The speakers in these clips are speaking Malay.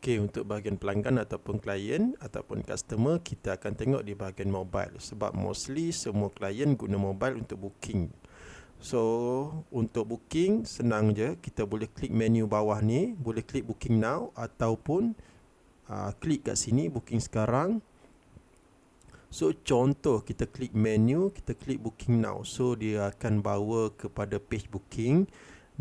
Okey, untuk bahagian pelanggan ataupun klien ataupun customer, kita akan tengok di bahagian mobile. Sebab mostly semua klien guna mobile untuk booking. So, untuk booking, senang je. Kita boleh klik menu bawah ni, boleh klik booking now ataupun klik kat sini, booking sekarang. So, contoh kita klik menu, kita klik booking now. So, dia akan bawa kepada page booking.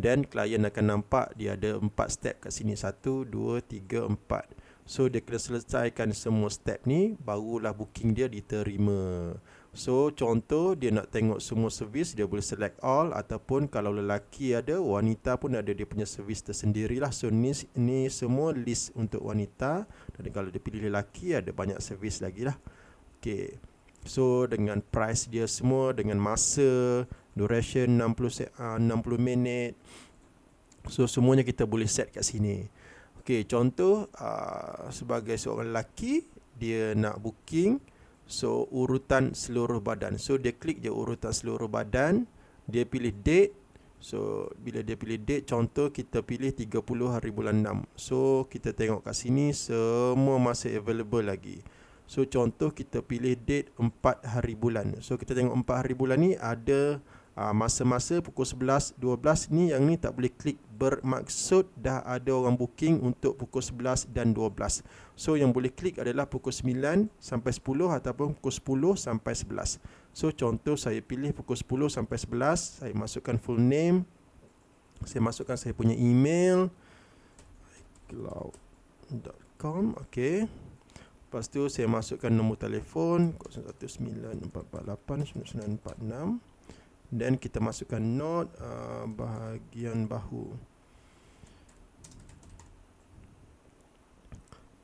Dan klien akan nampak dia ada 4 step kat sini. 1, 2, 3, 4. So dia kena selesaikan semua step ni, barulah booking dia diterima. So contoh dia nak tengok semua servis, dia boleh select all. Ataupun kalau lelaki ada, wanita pun ada dia punya servis tersendirilah. So ni semua list untuk wanita. Dan kalau dia pilih lelaki, ada banyak servis lagi lah. Okay. So dengan price dia semua, dengan masa, duration 60 minit. So semuanya kita boleh set kat sini. Okey, contoh sebagai seorang lelaki, dia nak booking, so urutan seluruh badan. So dia klik je urutan seluruh badan, dia pilih date. So bila dia pilih date, contoh kita pilih 30 hari bulan 6. So kita tengok kat sini semua masih available lagi. So contoh kita pilih date 4 hari bulan. So kita tengok 4 hari bulan ni ada masa-masa pukul 11, 12 ni. Yang ni tak boleh klik, bermaksud dah ada orang booking untuk pukul 11 dan 12. So yang boleh klik adalah pukul 9 sampai 10 ataupun pukul 10 sampai 11. So contoh saya pilih pukul 10 sampai 11. Saya masukkan full name, saya masukkan saya punya email cloud.com. Okay. Lepas tu saya masukkan nombor telefon 0194489946. Dan kita masukkan note bahagian bahu.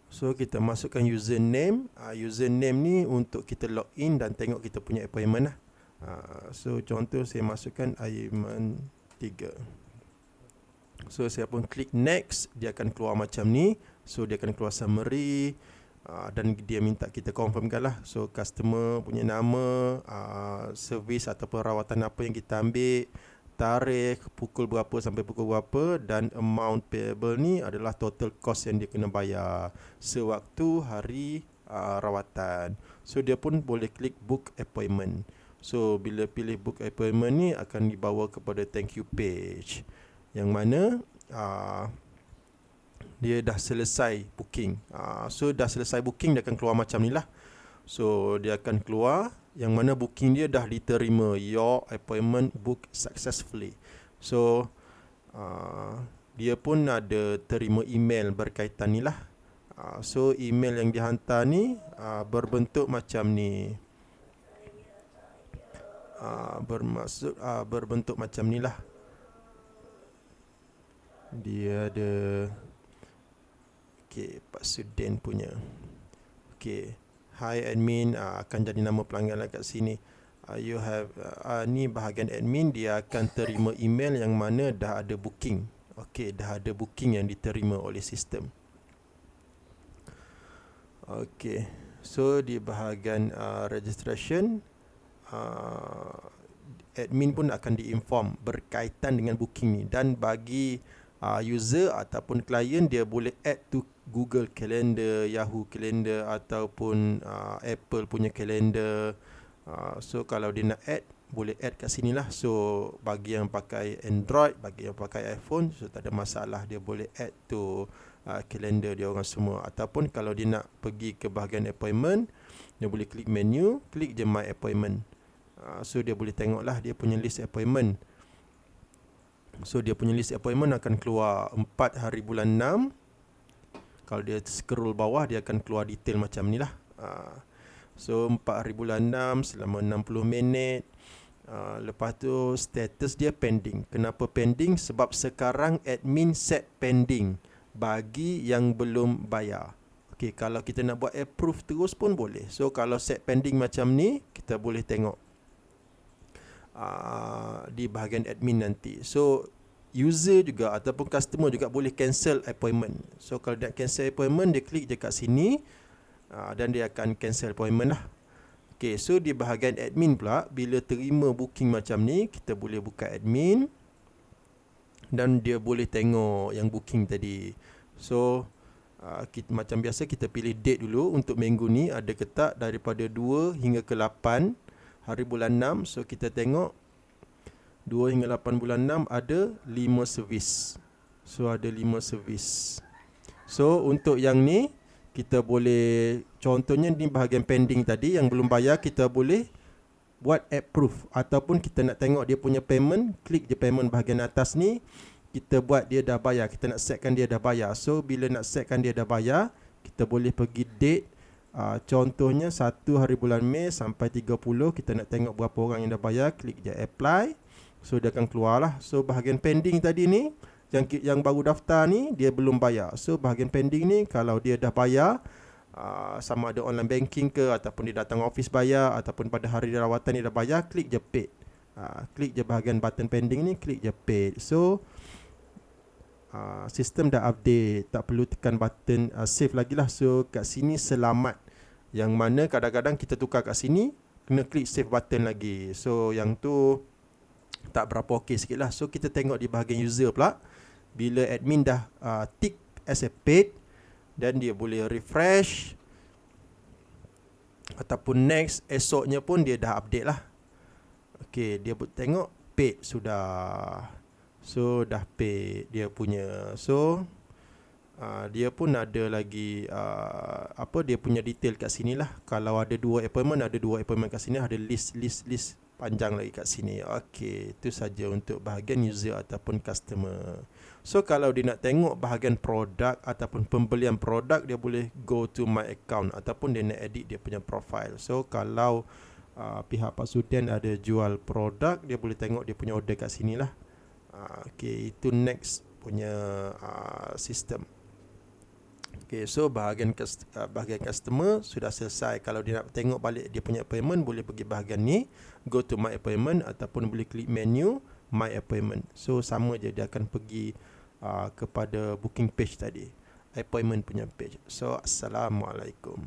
So kita masukkan username. Username ni untuk kita login dan tengok kita punya appointment lah. So contoh saya masukkan Aiman 3. So saya pun klik next, dia akan keluar macam ni. So dia akan keluar summary. Dan dia minta kita confirmkan lah. So customer punya nama, servis ataupun rawatan apa yang kita ambil, tarikh, pukul berapa sampai pukul berapa, dan amount payable ni adalah total cost yang dia kena bayar sewaktu hari rawatan. So dia pun boleh klik book appointment. So bila pilih book appointment ni akan dibawa kepada thank you page, yang mana dia dah selesai booking. So dah selesai booking, dia akan keluar macam ni lah. So dia akan keluar yang mana booking dia dah diterima. Your appointment booked successfully. So dia pun ada terima email berkaitan ni lah. So email yang dihantar ni berbentuk macam ni. Berbentuk macam ni lah. Dia ada Pak Sudin punya. Hi admin, akan jadi nama pelanggan lah kat sini. You have ni bahagian admin, dia akan terima email yang mana dah ada booking. Dah ada booking yang diterima oleh sistem. So di bahagian registration, admin pun akan diinform berkaitan dengan booking ni. Dan bagi user ataupun klien, dia boleh add to Google Calendar, Yahoo Calendar ataupun Apple punya calendar. So kalau dia nak add, boleh add kat sini lah. So bagi yang pakai Android, bagi yang pakai iPhone, so tak ada masalah, dia boleh add to calendar dia orang semua. Ataupun kalau dia nak pergi ke bahagian appointment, dia boleh klik menu, klik je my appointment. So dia boleh tengok lah dia punya list appointment. So dia punya list appointment akan keluar 4 hari bulan 6. Kalau dia scroll bawah, dia akan keluar detail macam ni lah. So 4 hari bulan 6 selama 60 minit. Lepas tu status dia pending. Kenapa pending? Sebab sekarang admin set pending bagi yang belum bayar. Kalau kita nak buat approve terus pun boleh. So kalau set pending macam ni, kita boleh tengok di bahagian admin nanti. So user juga ataupun customer juga boleh cancel appointment. So kalau dia cancel appointment, dia klik je kat sini dan dia akan cancel appointment lah. So di bahagian admin pula, bila terima booking macam ni, kita boleh buka admin dan dia boleh tengok yang booking tadi. So Macam biasa kita pilih date dulu. Untuk minggu ni ada ke tak, daripada 2 hingga ke 8 hari bulan 6. So kita tengok 2 hingga 8 bulan 6 ada 5 servis. So ada 5 servis. So untuk yang ni kita boleh, contohnya di bahagian pending tadi yang belum bayar, kita boleh buat approve. Ataupun kita nak tengok dia punya payment, klik je payment bahagian atas ni, kita buat dia dah bayar, kita nak setkan dia dah bayar. So bila nak setkan dia dah bayar, kita boleh pergi date, contohnya 1 hari bulan Mei sampai 30, kita nak tengok berapa orang yang dah bayar, klik je apply. So dia akan keluar lah. So bahagian pending tadi ni, yang baru daftar ni dia belum bayar. So bahagian pending ni, kalau dia dah bayar, sama ada online banking ke, ataupun dia datang office bayar, ataupun pada hari rawatan dia dah bayar, klik je paid. Klik je bahagian button pending ni, klik je paid. So sistem dah update, tak perlu tekan button save lagi lah. So kat sini selamat. Yang mana kadang-kadang kita tukar kat sini, kena klik save button lagi. So yang tu tak berapa okey sikit lah. So kita tengok di bahagian user pula, bila admin dah tick as a paid, dan dia boleh refresh ataupun next, esoknya pun dia dah update lah. Okay, dia tengok paid sudah. So dah paid dia punya. So dia pun ada lagi dia punya detail kat sini lah. Kalau ada 2 appointment, ada 2 appointment kat sini, ada list panjang lagi kat sini. Okey, itu saja untuk bahagian user ataupun customer. So kalau dia nak tengok bahagian produk ataupun pembelian produk, dia boleh go to my account ataupun dia nak edit dia punya profile. So kalau pihak Pak Sudian ada jual produk, dia boleh tengok dia punya order kat sini lah. Okey, itu next punya sistem. Okay, so bahagian customer sudah selesai. Kalau dia nak tengok balik dia punya appointment, boleh pergi bahagian ni, go to my appointment, ataupun boleh klik menu my appointment. So sama je, dia akan pergi kepada booking page tadi, appointment punya page. So assalamualaikum.